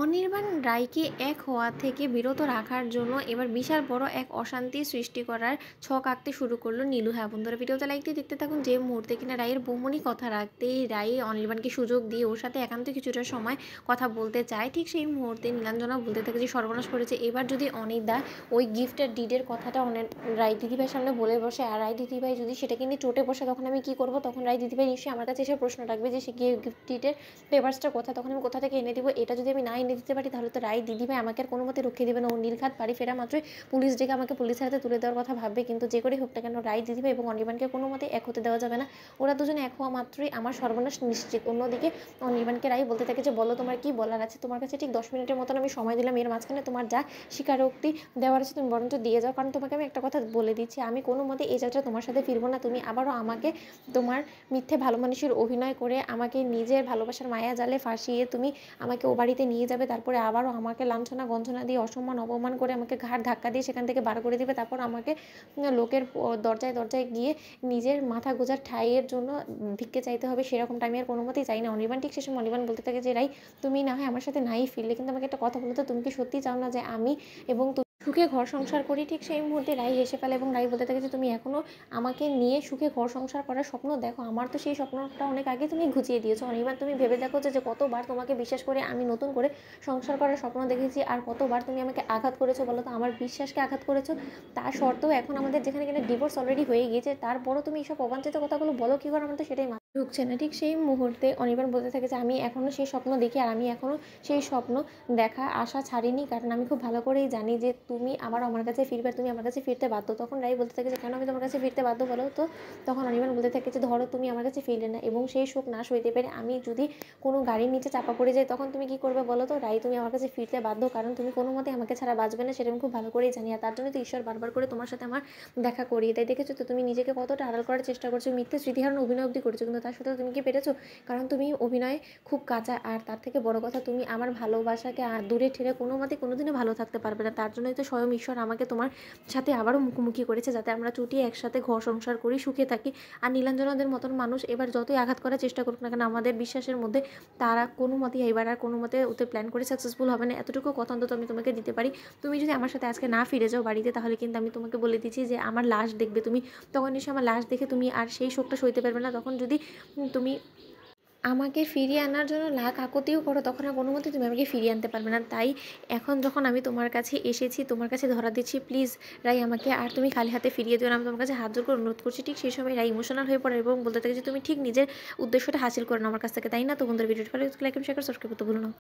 অনির্বাণ রায়কে এক হওয়া থেকে বিরত রাখার জন্য এবার বিশাল বড় এক অশান্তি সৃষ্টি করার ছক আঁকতে শুরু করলো নীলু। হ্যাঁ বন্ধুরা, ভিডিওতে লাইক দিয়ে দেখতে থাকুন। যে মুহূর্তে কিনা রায়ের বৌমনি কথা রাখতেই রায় অনির্বাণকে সুযোগ দিয়ে ওর সাথে একান্ত কিছুটা সময় কথা বলতে চায়, ঠিক সেই মুহূর্তে নীলাঞ্জনা বলতে থাকে যে সর্বনাশ করেছে। এবার যদি অনিদা ওই গিফটের ডিডের কথাটা রায় দিদিভাইয়ের সামনে বলে বসে, আর রায় দিদিভাই যদি সেটাকে নিয়ে চটে বসে, তখন আমি কি করব? তখন রায় দিদিভাই নিশ্চয়ই আমার কাছে এসে প্রশ্ন রাখবে যে সে গিফট ডিডের পেপারসটা কোথায়, তখন আমি কোথা থেকে এনে দিব। এটা যদি আমি না এনে দিতে পারি তাহলে তো রায় দিদিভাই আমাকে আর কোনো মতে রক্ষে দেবে না। ও নীলখাত বাড়ি ফেরা মাত্রই পুলিশ ডেকে আমাকে পুলিশের হাতে তুলে দেওয়ার কথা ভাববে। কিন্তু যে করেই হোক না কেন রায় দিদিভাই এবং অনির্বাণকে কোনো মতে এক হতে দেওয়া যাবে না। ওরা দুজনে এক হওয়া মাত্রই আমার সর্বনাশ নিশ্চিত। অন্যদিকে অনির্বাণকে রায় বলতে থাকে যে বলো তোমার কি বলার আছে, তোমার কাছে ঠিক 10 মিনিটের মতন আমি সময় দিলাম, এর মাঝখানে তোমার যা স্বীকারোক্তি দেওয়ার আছে তুমি বরঞ্চ দিয়ে যাও। কারণ তোমাকে আমি একটা কথা বলে দিচ্ছি, আমি কোনো মতে এই যাত্রা তোমার সাথে ফিরবো না। তুমি আবারও আমাকে তোমার মিথ্যে ভালো মানুষের অভিনয় করে আমাকে নিজের ভালোবাসার মায়া জালে ফাঁসিয়ে তুমি আমাকে ও বাড়িতে নিয়ে যাবে, তারপরে আবারও আমাকে লাঞ্ছনা গঞ্ছনা দিয়ে অসম্মান অপমান করে আমাকে ঘাড় ধাক্কা দিয়ে সেখান থেকে বার করে দেবে। তারপর আমাকে লোকের দরজায় দরজায় গিয়ে নিজের মাথা গোজার ঠাইয়ের জন্য ভিক্ষে চাইতে হবে। সেরকমটা আমি আর কোনো মতেই চাই না। অনির্বাণ ঠিক শেষে অনির্বাণ বলতে থাকে যে রাই, তুমি না হয় আমার সাথে নাই ফিরলে, কিন্তু আমাকে একটা কথা বলো তো, তুমি কি সত্যি চাও না যে আমি এবং সুখে ঘর সংসার করি? ঠিক সেই মুহূর্তে রাই হেসে ফেলে এবং রাই বলতে থাকে যে তুমি এখনও আমাকে নিয়ে সুখে ঘর সংসার করার স্বপ্ন দেখো? আমার তো সেই স্বপ্নটা অনেক আগে তুমি ঘুচিয়ে দিয়েছো। অনির্বাণ, তুমি ভেবে দেখো যে কতবার তোমাকে বিশ্বাস করে আমি নতুন করে সংসার করার স্বপ্ন দেখেছি, আর কতবার তুমি আমাকে আঘাত করেছো বলো তো, আমার বিশ্বাসকে আঘাত করেছো। তার সত্ত্বেও এখন আমাদের যেখানে কিনা ডিভোর্স অলরেডি হয়ে গিয়েছে, তারপরও তুমি এইসব অবাঞ্ছিত কথাগুলো বলো কী করে? আমার তো সেটাই ঢুকছে না। ঠিক সেই মুহূর্তে অনির্বাণ বলতে থাকে যে আমি এখনও সেই স্বপ্ন দেখি, আর আমি এখনও সেই স্বপ্ন দেখা আশা ছাড়িনি, কারণ আমি খুব ভালো করেই জানি যে তুমি আবার আমার কাছে ফিরবে, তুমি আমার কাছে ফিরতে বাধ্য। তখন রাই বলতে থাকে যে কেন আমি তোমার কাছে ফিরতে বাধ্য বলো তো? তখন অনির্বাণ বলতে থাকে যে ধরো তুমি আমার কাছে ফিরলে না এবং সেই শোক না সইতে পেরে আমি যদি কোনো গাড়ির নিচে চাপা পড়ে যাই, তখন তুমি কি করবে বলো তো? রাই, তুমি আমার কাছে ফিরতে বাধ্য, কারণ তুমি কোনো মতে আমাকে ছাড়া বাঁচবে না, সেটা আমি খুব ভালো করেই জানি। আর তার জন্য তো ঈশ্বর বারবার করে তোমার সাথে আমার দেখা করিয়ে দেয়। দেখেছো তো তুমি নিজেকে কতটা আড়াল করার চেষ্টা করছো, মিথ্যে স্মৃতিহারণ অভিনয় অবধি করেছো, কিন্তু তার সাথে তুমি কি পেরেছো? কারণ তুমি অভিনয়ে খুব কাঁচা, আর তার থেকে বড় কথা তুমি আমার ভালোবাসাকে দূরে ঠেলে কোনো মতে কোনোদিনও ভালো থাকতে পারবে না। তার জন্যই তো স্বয়ং ঈশ্বর আমাকে তোমার সাথে আবারও মুখোমুখি করেছে, যাতে আমরা চুটিয়ে একসাথে ঘর সংসার করি, সুখে থাকি। আর নীলাঞ্জনাদের মতন মানুষ এবার যতই আঘাত করার চেষ্টা করুক না কেন আমাদের বিশ্বাসের মধ্যে, তারা কোনো মতেই এবার আর কোনো মতে ওতে প্ল্যান করে সাকসেসফুল হবে না। এতটুকু কথা অন্তত আমি তোমাকে দিতে পারি। তুমি যদি আমার সাথে আজকে না ফিরে যাও বাড়িতে, তাহলে কিন্তু আমি তোমাকে বলে দিচ্ছি যে আমার লাশ দেখবে তুমি, তখন এসে আমার লাশ দেখে তুমি আর সেই শোকটা সইতে পারবে না। তখন যদি তুমি আমাকে ফিরিয়ে আনার জন্য লাখ আকুতিও করো, তখন আর কোনো মতে তুমি আমাকে ফিরিয়ে আনতে পারবে না। তাই এখন যখন আমি তোমার কাছে এসেছি, তোমার কাছে ধরা দিচ্ছি, প্লিজ রাই আমাকে আর তুমি খালি হাতে ফিরিয়ে দিও না। আমি তোমার কাছে হাত জোর করে অনুরোধ করছি। ঠিক সেই সময় রাই ইমোশনাল হয়ে পড়ে এবং বলতে থাকে যে তুমি ঠিক নিজের উদ্দেশ্যটা হাসিল করে নাও আমার কাছ থেকে, তাই না? তো বন্ধুরা, ভিডিওটা ভালো লাগলে লাইক এবং শেয়ার করে সাবস্ক্রাইব করতে ভুলো না।